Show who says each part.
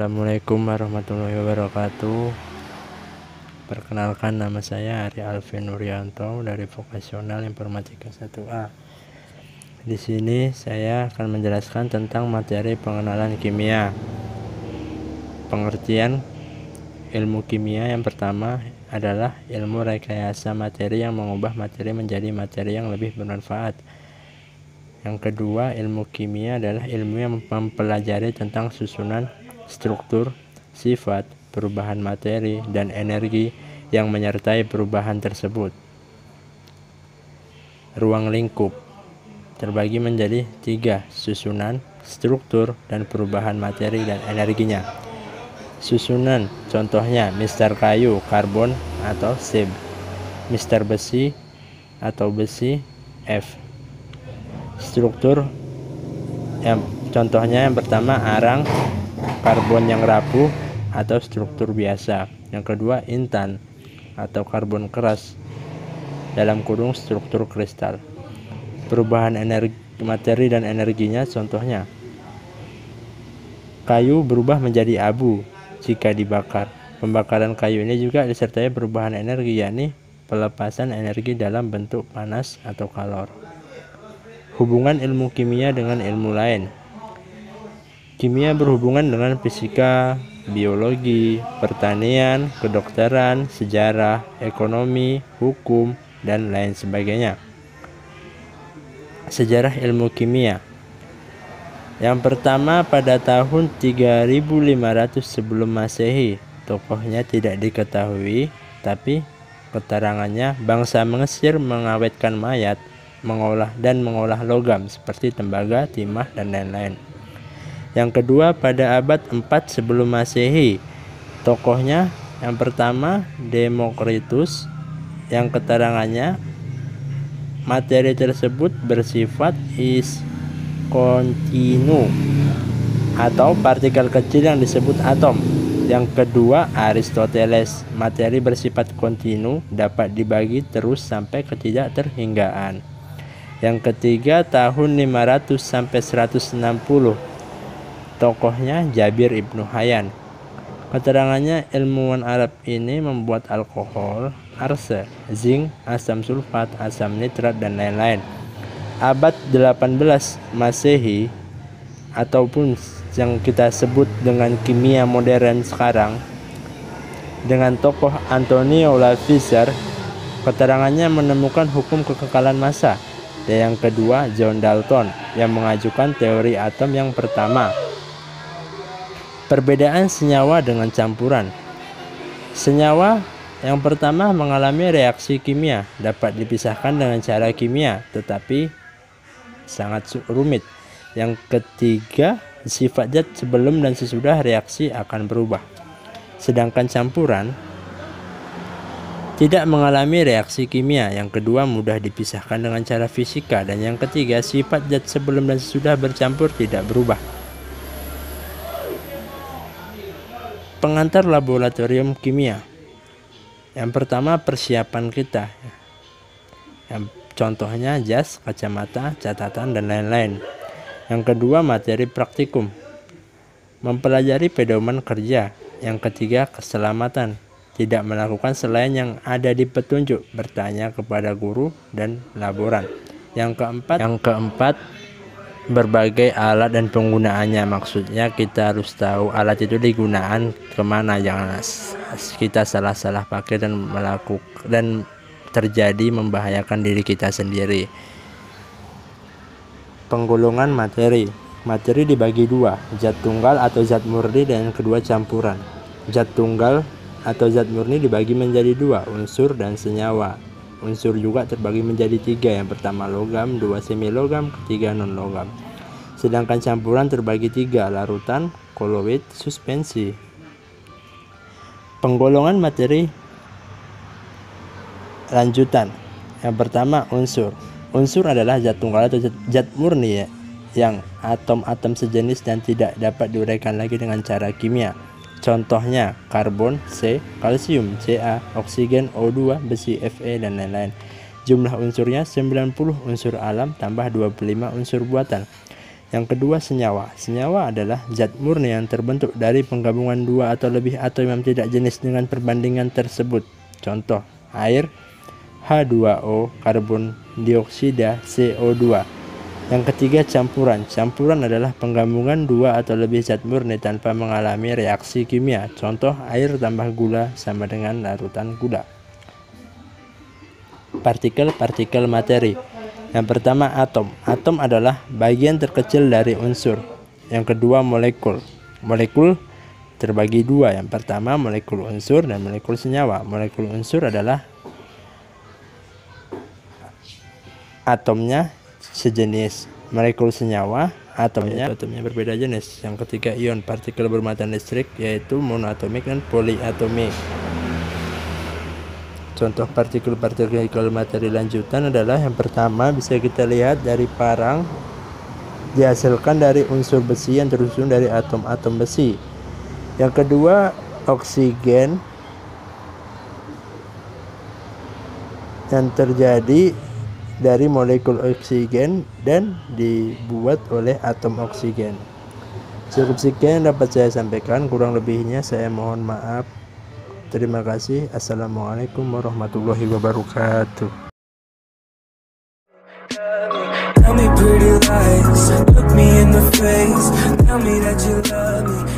Speaker 1: Assalamualaikum warahmatullahi wabarakatuh. Perkenalkan, nama saya Ari Alvin Nuryanto dari Vokasional Informatika 1A. Di sini saya akan menjelaskan tentang materi pengenalan kimia. Pengertian ilmu kimia yang pertama adalah ilmu rekayasa materi yang mengubah materi menjadi materi yang lebih bermanfaat. Yang kedua, ilmu kimia adalah ilmu yang mempelajari tentang susunan, struktur, sifat, perubahan materi, dan energi yang menyertai perubahan tersebut. Ruang lingkup terbagi menjadi 3, susunan, struktur, dan perubahan materi dan energinya. Susunan contohnya mister kayu, karbon atau C, mister besi atau besi, F. Struktur contohnya yang pertama arang, karbon yang rapuh atau struktur biasa. Yang kedua intan atau karbon keras dalam kurung struktur kristal. Perubahan energi materi dan energinya contohnya kayu berubah menjadi abu jika dibakar. Pembakaran kayu ini juga disertai perubahan energi, yakni pelepasan energi dalam bentuk panas atau kalor. Hubungan ilmu kimia dengan ilmu lain. Kimia berhubungan dengan fisika, biologi, pertanian, kedokteran, sejarah, ekonomi, hukum, dan lain sebagainya. Sejarah ilmu kimia. Yang pertama pada tahun 3500 sebelum Masehi. Tokohnya tidak diketahui, tapi keterangannya bangsa Mesir mengawetkan mayat, mengolah logam seperti tembaga, timah, dan lain-lain. Yang kedua pada abad 4 sebelum Masehi. Tokohnya yang pertama Demokritus, yang keterangannya materi tersebut bersifat kontinu atau partikel kecil yang disebut atom. Yang kedua Aristoteles, materi bersifat kontinu dapat dibagi terus sampai ketidakterhinggaan. Yang ketiga tahun 500 sampai 160. Tokohnya Jabir Ibnu Hayyan. Keterangannya ilmuwan Arab ini membuat alkohol, arse, zinc, asam sulfat, asam nitrat, dan lain-lain. Abad 18 Masehi ataupun yang kita sebut dengan kimia modern sekarang, dengan tokoh Antonio Lavoisier, keterangannya menemukan hukum kekekalan massa. Dan yang kedua John Dalton yang mengajukan teori atom yang pertama. Perbedaan senyawa dengan campuran. Senyawa yang pertama mengalami reaksi kimia, dapat dipisahkan dengan cara kimia, tetapi sangat rumit. Yang ketiga, sifat zat sebelum dan sesudah reaksi akan berubah. Sedangkan campuran tidak mengalami reaksi kimia. Yang kedua, mudah dipisahkan dengan cara fisika. Dan yang ketiga, sifat zat sebelum dan sesudah bercampur tidak berubah. Pengantar laboratorium kimia. Yang pertama persiapan kita. Yang contohnya jas, kacamata, catatan, dan lain-lain. Yang kedua materi praktikum. Mempelajari pedoman kerja. Yang ketiga keselamatan. Tidak melakukan selain yang ada di petunjuk, bertanya kepada guru dan laboran. Yang keempat berbagai alat dan penggunaannya. Maksudnya kita harus tahu alat itu digunakan kemana, jangan kita salah pakai dan terjadi membahayakan diri kita sendiri. Penggolongan materi. Materi dibagi dua, zat tunggal atau zat murni, dan yang kedua campuran. Zat tunggal atau zat murni dibagi menjadi dua, unsur dan senyawa. Unsur juga terbagi menjadi 3, yang pertama logam, 2 semilogam, ketiga non logam. Sedangkan campuran terbagi 3, larutan, koloid, suspensi. Penggolongan materi lanjutan. Yang pertama unsur. Unsur adalah zat tunggal atau zat murni yang atom-atom sejenis dan tidak dapat diuraikan lagi dengan cara kimia. Contohnya karbon C, kalsium Ca, oksigen O2, besi Fe, dan lain-lain. Jumlah unsurnya 90 unsur alam tambah 25 unsur buatan. Yang kedua, senyawa. Senyawa adalah zat murni yang terbentuk dari penggabungan dua atau lebih atom yang tidak jenis dengan perbandingan tersebut. Contoh, air, H2O, karbon dioksida, CO2. Yang ketiga, campuran. Campuran adalah penggabungan dua atau lebih zat murni tanpa mengalami reaksi kimia. Contoh, air tambah gula sama dengan larutan gula. Partikel-partikel materi. Yang pertama, atom. Atom adalah bagian terkecil dari unsur. Yang kedua, molekul. Molekul terbagi dua. Yang pertama, molekul unsur dan molekul senyawa. Molekul unsur adalah atomnya sejenis. Molekul senyawa atomnya berbeda jenis. Yang ketiga, ion. Partikel bermuatan listrik yaitu monoatomik dan poliatomik. Contoh partikel-partikel materi lanjutan adalah yang pertama bisa kita lihat dari parang, dihasilkan dari unsur besi yang tersusun dari atom-atom besi. Yang kedua, oksigen yang terjadi dari molekul oksigen dan dibuat oleh atom oksigen. Cukup sekian dapat saya sampaikan, kurang lebihnya saya mohon maaf. Terima kasih. Assalamualaikum warahmatullahi wabarakatuh. Tell me pretty lies, look me in the face, tell me that you love me.